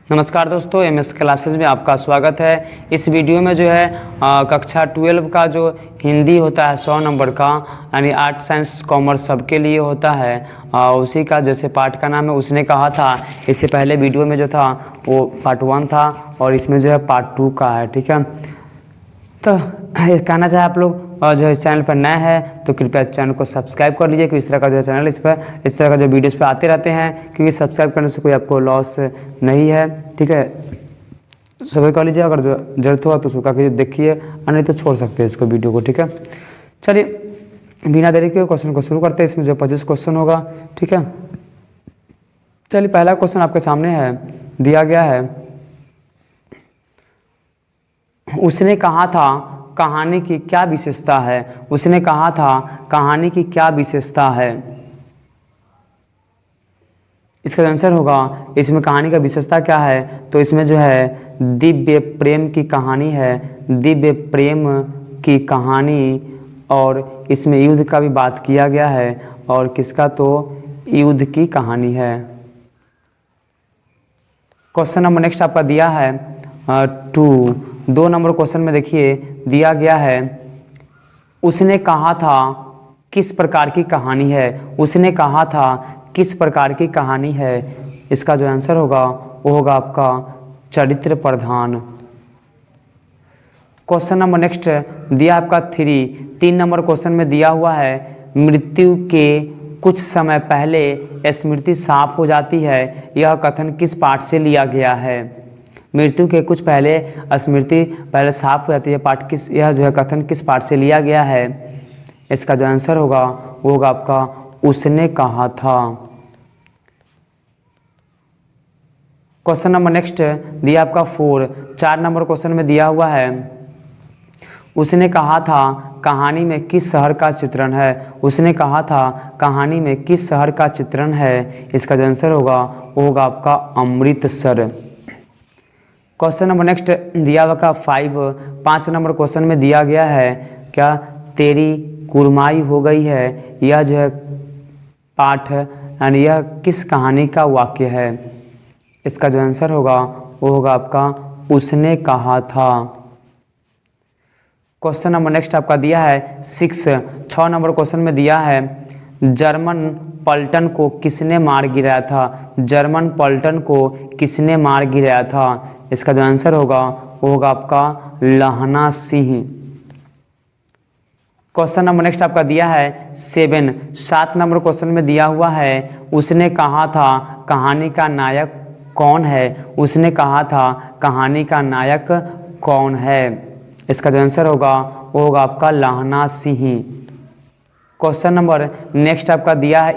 नमस्कार दोस्तों, MS classes में आपका स्वागत है। इस वीडियो में जो है कक्षा 12 का जो हिंदी होता है 100 नंबर का, यानी आर्ट साइंस कॉमर्स सबके लिए होता है। उसी का जैसे पार्ट का नाम है उसने कहा था। इससे पहले वीडियो में जो था वो पार्ट 1 था और इसमें जो है पार्ट 2 का है। ठीक है, तो कहना चाहे आप लोग जो इस चैनल पर नए हैं तो कृपया चैनल को सब्सक्राइब कर लीजिए, क्योंकि इस तरह का जो चैनल इस तरह का जो वीडियोस पे आते रहते हैं, क्योंकि सब्सक्राइब करने से कोई आपको लॉस नहीं है। ठीक है, सब्सक्राइब कर लीजिए, अगर जो जरूरत हो तो उसको कीजिए, देखिए, और नहीं तो छोड़ सकते हैं इसको वीडियो को। ठीक है, चलिए बिना देरी के क्वेश्चन को शुरू करते हैं। इसमें जो 25 क्वेश्चन होगा, ठीक है। चलिए पहला क्वेश्चन आपके सामने है, दिया गया है, उसने कहा था कहानी की क्या विशेषता है। उसने कहा था कहानी की क्या विशेषता है। इसका आंसर होगा, इसमें कहानी का विशेषता क्या है, तो इसमें जो है दिव्य प्रेम की कहानी है, दिव्य प्रेम की कहानी। और इसमें युद्ध का भी बात किया गया है, और किसका, तो युद्ध की कहानी है। क्वेश्चन नंबर नेक्स्ट आपका दिया है 2 नंबर क्वेश्चन में देखिए दिया गया है, उसने कहा था किस प्रकार की कहानी है। उसने कहा था किस प्रकार की कहानी है। इसका जो आंसर होगा वो होगा आपका चरित्र प्रधान। क्वेश्चन नंबर नेक्स्ट दिया आपका 3 नंबर क्वेश्चन में दिया हुआ है, मृत्यु के कुछ समय पहले स्मृति साफ हो जाती है, यह कथन किस पाठ से लिया गया है। मृत्यु के कुछ पहले स्मृति पहले साफ हो जाती है, पाठ किस, यह जो है कथन किस पाठ से लिया गया है। इसका जो आंसर होगा वो होगा आपका उसने कहा था। क्वेश्चन नंबर नेक्स्ट दिया आपका 4 नंबर क्वेश्चन में दिया हुआ है, उसने कहा था कहानी में किस शहर का चित्रण है। उसने कहा था कहानी में किस शहर का चित्रण है। इसका जो आंसर होगा वो होगा आपका अमृतसर। क्वेश्चन नंबर नेक्स्ट दिया हुआ का 5 नंबर क्वेश्चन में दिया गया है, क्या तेरी कुरमाई हो गई है। यह जो है पाठ यानी यह किस कहानी का वाक्य है। इसका जो आंसर होगा वो होगा आपका उसने कहा था। क्वेश्चन नंबर नेक्स्ट आपका दिया है 6 नंबर क्वेश्चन में दिया है, जर्मन पलटन को किसने मार गिराया था। जर्मन पलटन को किसने मार गिराया था। इसका जो आंसर होगा वो होगा आपका लहना सिंह। क्वेश्चन नंबर नेक्स्ट आपका दिया है 7 नंबर क्वेश्चन में दिया हुआ है, उसने कहा था कहानी का नायक कौन है। उसने कहा था कहानी का नायक कौन है। इसका जो आंसर होगा वो होगा आपका लहना सिंह। क्वेश्चन नंबर नेक्स्ट आपका दिया है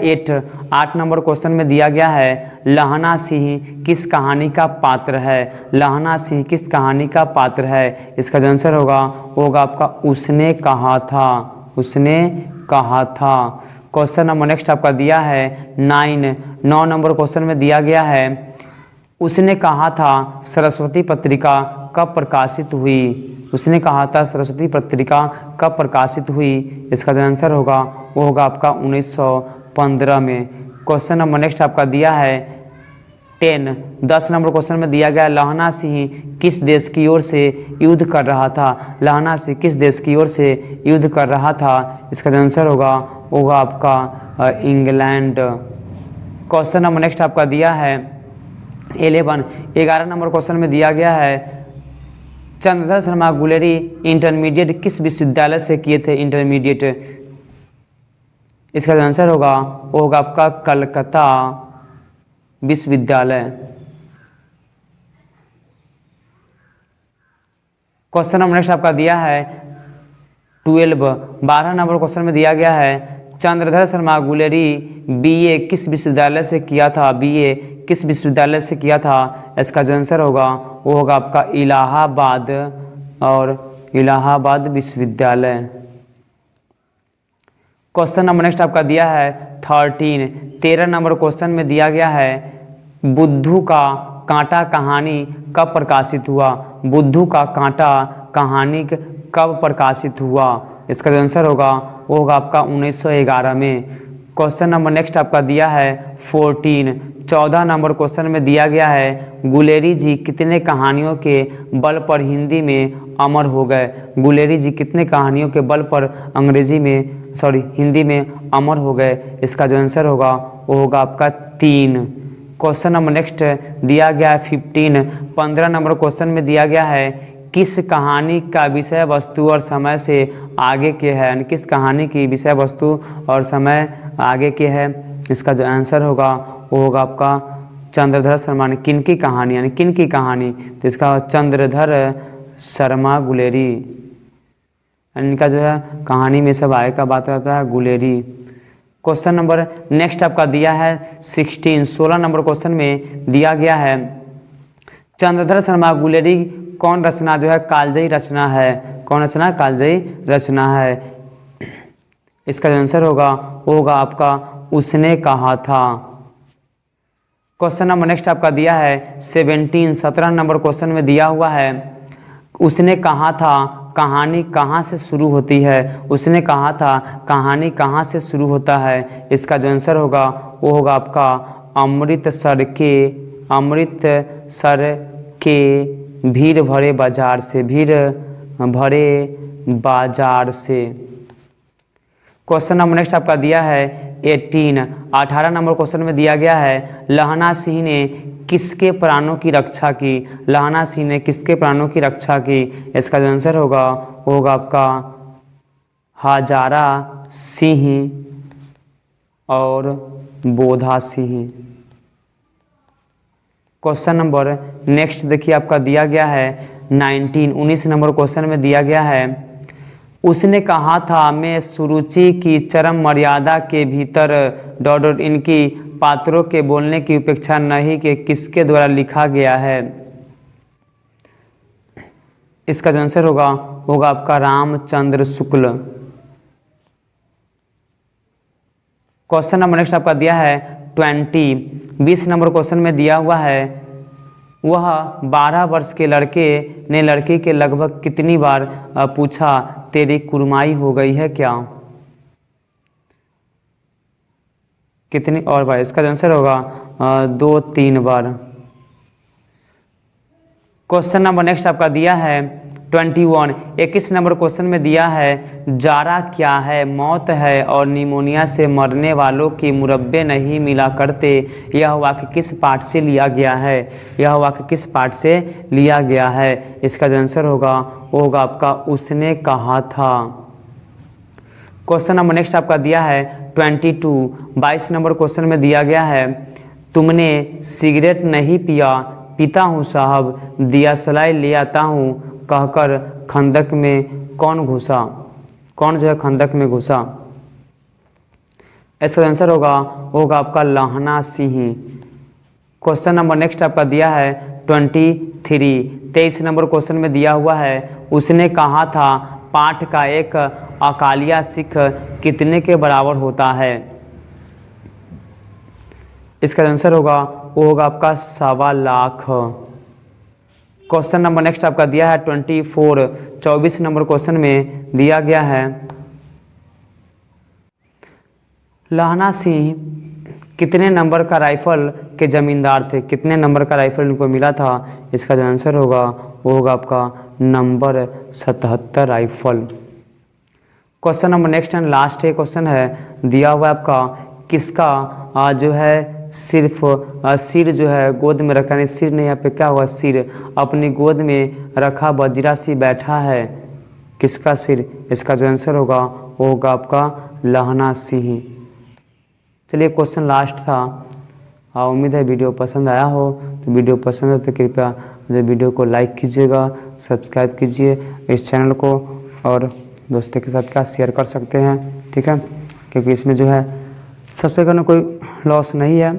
8 नंबर क्वेश्चन में दिया गया है, लहना सिंह किस कहानी का पात्र है। लहना सिंह किस कहानी का पात्र है। इसका जो आंसर होगा वो होगा आपका उसने कहा था। उसने कहा था। क्वेश्चन नंबर नेक्स्ट आपका दिया है 9 नंबर क्वेश्चन में दिया गया है, उसने कहा था सरस्वती पत्रिका कब प्रकाशित हुई। उसने कहा था सरस्वती पत्रिका कब प्रकाशित हुई। इसका जो आंसर होगा वो होगा आपका 1915 में। क्वेश्चन नंबर नेक्स्ट आपका दिया है 10 नंबर क्वेश्चन में दिया गया, लहना सिंह किस देश की ओर से युद्ध कर रहा था। लहना सिंह किस देश की ओर से युद्ध कर रहा था। इसका जो आंसर होगा वो होगा आपका इंग्लैंड। क्वेश्चन नंबर नेक्स्ट आपका दिया है 11 नंबर क्वेश्चन में दिया गया है, चंद्रधर शर्मा गुलेरी इंटरमीडिएट किस विश्वविद्यालय से किए थे। इंटरमीडिएट, इसका जो आंसर होगा वो होगा आपका कलकत्ता विश्वविद्यालय। क्वेश्चन नंबर नेक्स्ट आपका दिया है 12 नंबर क्वेश्चन में दिया गया है, चंद्रधर शर्मा गुलेरी बीए किस विश्वविद्यालय से किया था। बीए किस विश्वविद्यालय से किया था। इसका जो आंसर होगा वो होगा आपका इलाहाबाद और इलाहाबाद विश्वविद्यालय। क्वेश्चन नंबर नेक्स्ट आपका दिया है 13 नंबर क्वेश्चन में दिया गया है, बुद्धू का कांटा कहानी कब प्रकाशित हुआ। बुद्धू का कांटा कहानी कब प्रकाशित हुआ। इसका जो आंसर होगा वो होगा आपका 1911 में। क्वेश्चन नंबर नेक्स्ट आपका दिया है 14 14 नंबर क्वेश्चन में दिया गया है गुलेरी जी कितने कहानियों के बल पर हिंदी में अमर हो गए। गुलेरी जी कितने कहानियों के बल पर हिंदी में अमर हो गए। इसका जो आंसर होगा वो होगा आपका 3। क्वेश्चन नंबर नेक्स्ट दिया गया है 15 नंबर क्वेश्चन में दिया गया है किस कहानी का विषय वस्तु और समय से आगे के है, यानी किस कहानी की विषय वस्तु और समय आगे के है। इसका जो आंसर होगा वो होगा आपका चंद्रधर शर्मा ने किनकी कहानी, यानी किनकी कहानी, तो इसका चंद्रधर शर्मा गुलेरी, इनका जो है कहानी में सब आगे का बात रहता है गुलेरी। क्वेश्चन नंबर नेक्स्ट आपका दिया है 16 नंबर क्वेश्चन में दिया गया है चंद्रधर शर्मा गुलेरी कौन रचना जो है कालजयी रचना है। कौन रचना? कालजयी रचना है। इसका जो आंसर होगा वो होगा आपका उसने कहा था। क्वेश्चन नंबर नेक्स्ट आपका दिया है 17 नंबर क्वेश्चन में दिया हुआ है उसने कहा था कहानी कहाँ से शुरू होती है। उसने कहा था कहानी कहाँ से शुरू होता है। इसका जो आंसर होगा वो होगा आपका अमृतसर के भीड़ भरे बाजार से। क्वेश्चन नंबर नेक्स्ट आपका दिया है 18 नंबर क्वेश्चन में दिया गया है लहना सिंह ने किसके प्राणों की रक्षा की। लहना सिंह ने किसके प्राणों की रक्षा की। इसका जो आंसर होगा वो होगा आपका हजारा सिंह और बोधा सिंह। क्वेश्चन नंबर नेक्स्ट देखिए आपका दिया गया है 19 नंबर क्वेश्चन में दिया गया है उसने कहा था मैं सुरुचि की चरम मर्यादा के भीतर इनकी पात्रों के बोलने की उपेक्षा नहीं कि किसके द्वारा लिखा गया है। इसका जो आंसर होगा आपका Ramchandra Shukla. Question number next आपका दिया है 20 नंबर क्वेश्चन में दिया हुआ है वह 12 वर्ष के लड़के ने लड़की के लगभग कितनी बार पूछा तेरी कुर्माई हो गई है क्या। कितनी और बार। इसका आंसर होगा 2-3 बार। क्वेश्चन नंबर नेक्स्ट आपका दिया है 21 नंबर क्वेश्चन में दिया है जारा क्या है, मौत है और निमोनिया से मरने वालों की मुरब्बे नहीं मिला करते। यह वाक्य किस पाठ से लिया गया है। यह वाक्य किस पाठ से लिया गया है। इसका जो आंसर होगा वो होगा आपका उसने कहा था। क्वेश्चन नंबर नेक्स्ट आपका दिया है 22 नंबर क्वेश्चन में दिया गया है तुमने सिगरेट नहीं पिया। पीता हूँ साहब, दिया सलाई ले आता हूँ कहकर खंदक में कौन घुसा। कौन जो है खंदक में घुसा। इसका आंसर होगा आपका लहना सिंह। क्वेश्चन नंबर नेक्स्ट आपका दिया है 23 नंबर क्वेश्चन में दिया हुआ है उसने कहा था पाठ का एक अकालिया सिख कितने के बराबर होता है। इसका आंसर होगा आपका 1.25 लाख। क्वेश्चन नंबर नेक्स्ट आपका दिया है 24 नंबर क्वेश्चन में दिया गया है लहना सिंह कितने नंबर का राइफल के जमींदार थे। कितने नंबर का राइफल इनको मिला था। इसका जो आंसर होगा वो होगा आपका number 77 rifle. Question number next and last question है दिया हुआ आपका किसका जो है सिर्फ सिर जो है गोद में रखा, नहीं सिर नहीं, यहाँ पे क्या हुआ सिर अपनी गोद में रखा वजीरा सी बैठा है। किसका सिर। इसका जो आंसर होगा वो होगा आपका लहना सिंह। चलिए क्वेश्चन लास्ट था। उम्मीद है वीडियो पसंद आया हो। तो वीडियो पसंद है तो कृपया मुझे वीडियो को लाइक कीजिएगा, सब्सक्राइब कीजिए इस चैनल को और दोस्तों के साथ क्या शेयर कर सकते हैं, ठीक है, क्योंकि इसमें जो है सबसे करना कोई लॉस नहीं है।